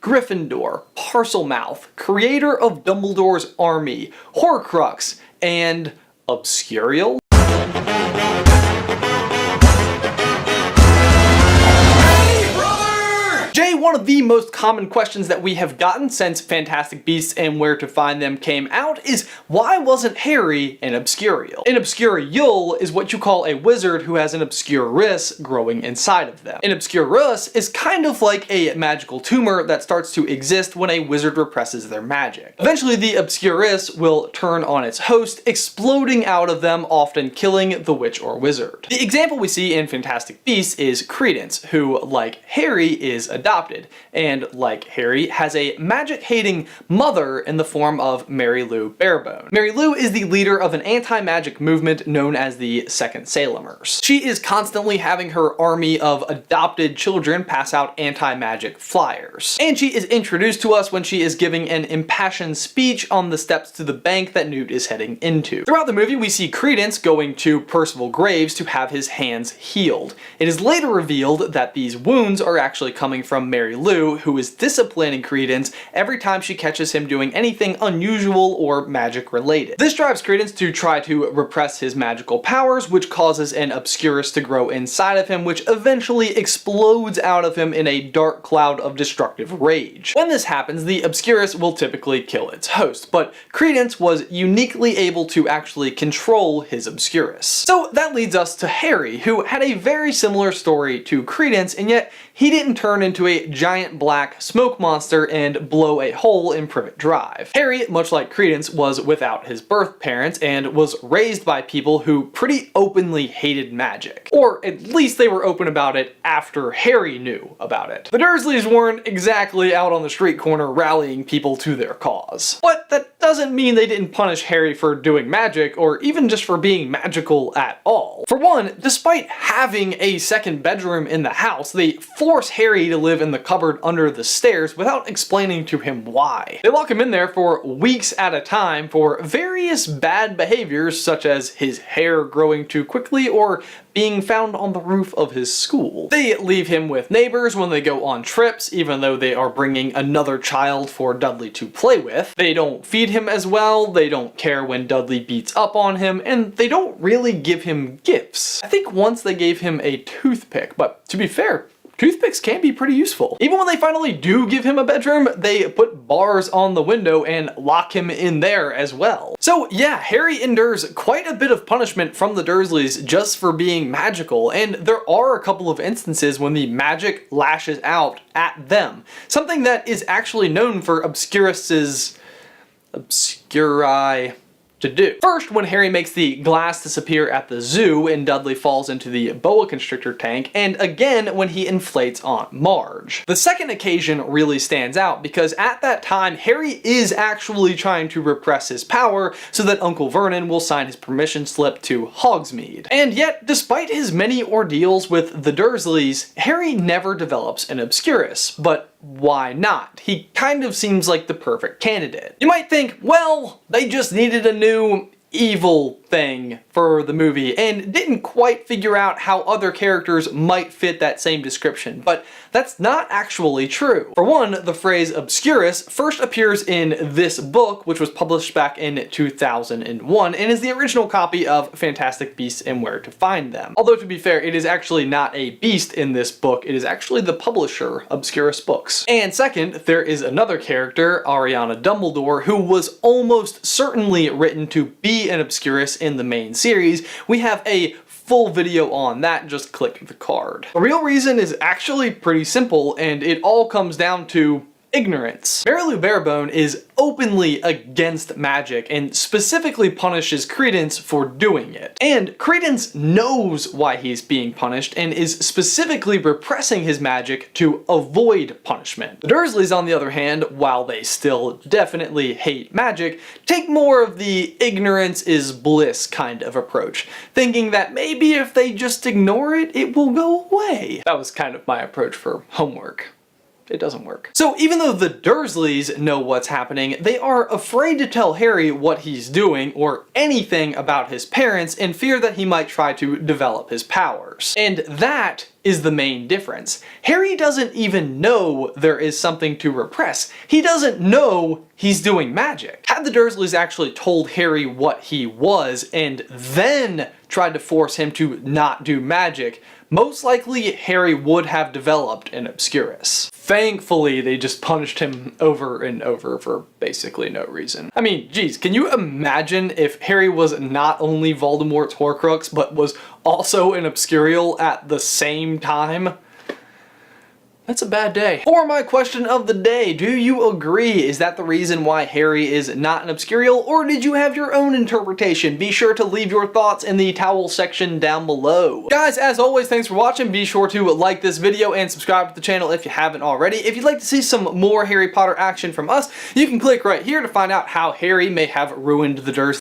Gryffindor, Parselmouth, creator of Dumbledore's army, Horcrux, and Obscurial? One of the most common questions that we have gotten since Fantastic Beasts and Where to Find Them came out is, why wasn't Harry an Obscurial? An Obscurial is what you call a wizard who has an Obscurus growing inside of them. An Obscurus is kind of like a magical tumor that starts to exist when a wizard represses their magic. Eventually the Obscurus will turn on its host, exploding out of them, often killing the witch or wizard. The example we see in Fantastic Beasts is Credence, who, like Harry, is adopted. And, like Harry, has a magic-hating mother in the form of Mary Lou Barebone. Mary Lou is the leader of an anti-magic movement known as the Second Salemers. She is constantly having her army of adopted children pass out anti-magic flyers. And she is introduced to us when she is giving an impassioned speech on the steps to the bank that Newt is heading into. Throughout the movie, we see Credence going to Percival Graves to have his hands healed. It is later revealed that these wounds are actually coming from Mary Lou, who is disciplining Credence every time she catches him doing anything unusual or magic related. This drives Credence to try to repress his magical powers, which causes an Obscurus to grow inside of him, which eventually explodes out of him in a dark cloud of destructive rage. When this happens, the Obscurus will typically kill its host, but Credence was uniquely able to actually control his Obscurus. So that leads us to Harry, who had a very similar story to Credence, and yet he didn't turn into a giant black smoke monster and blow a hole in Privet Drive. Harry, much like Credence, was without his birth parents and was raised by people who pretty openly hated magic. Or at least they were open about it after Harry knew about it. The Dursleys weren't exactly out on the street corner rallying people to their cause. But that doesn't mean they didn't punish Harry for doing magic, or even just for being magical at all. For one, despite having a second bedroom in the house, they force Harry to live in the cupboard under the stairs without explaining to him why. They lock him in there for weeks at a time for various bad behaviors, such as his hair growing too quickly or being found on the roof of his school. They leave him with neighbors when they go on trips, even though they are bringing another child for Dudley to play with. They don't feed him as well, they don't care when Dudley beats up on him, and they don't really give him gifts. I think once they gave him a toothpick, but to be fair, toothpicks can be pretty useful. Even when they finally do give him a bedroom, they put bars on the window and lock him in there as well. So yeah, Harry endures quite a bit of punishment from the Dursleys just for being magical, and there are a couple of instances when the magic lashes out at them. Something that is actually known for Obscurus's Obscuri to do. First, when Harry makes the glass disappear at the zoo and Dudley falls into the boa constrictor tank, and again when he inflates Aunt Marge. The second occasion really stands out because at that time Harry is actually trying to repress his power so that Uncle Vernon will sign his permission slip to Hogsmeade. And yet, despite his many ordeals with the Dursleys, Harry never develops an Obscurus. But why not? He kind of seems like the perfect candidate. You might think, well, they just needed a new evil thing for the movie and didn't quite figure out how other characters might fit that same description, but that's not actually true. For one, the phrase Obscurus first appears in this book, which was published back in 2001 and is the original copy of Fantastic Beasts and Where to Find Them. Although to be fair, it is actually not a beast in this book, it is actually the publisher, Obscurus Books. And second, there is another character, Ariana Dumbledore, who was almost certainly written to be an Obscurus in the main series. We have a full video on that, just click the card. The real reason is actually pretty simple, and it all comes down to ignorance. Mary Lou Barebone is openly against magic and specifically punishes Credence for doing it. And Credence knows why he's being punished and is specifically repressing his magic to avoid punishment. The Dursleys, on the other hand, while they still definitely hate magic, take more of the ignorance is bliss kind of approach, thinking that maybe if they just ignore it, it will go away. That was kind of my approach for homework. it doesn't work. So even though the Dursleys know what's happening, they are afraid to tell Harry what he's doing or anything about his parents in fear that he might try to develop his powers. And that is the main difference. Harry doesn't even know there is something to repress. He doesn't know he's doing magic. Had the Dursleys actually told Harry what he was and then tried to force him to not do magic, most likely Harry would have developed an Obscurus. Thankfully, they just punished him over and over for basically no reason. I mean, geez, can you imagine if Harry was not only Voldemort's Horcrux, but was also an Obscurial at the same time? That's a bad day. For my question of the day, do you agree? Is that the reason why Harry is not an Obscurial, or did you have your own interpretation? Be sure to leave your thoughts in the towel section down below. Guys, as always, thanks for watching. Be sure to like this video and subscribe to the channel if you haven't already. If you'd like to see some more Harry Potter action from us, you can click right here to find out how Harry may have ruined the Dursleys.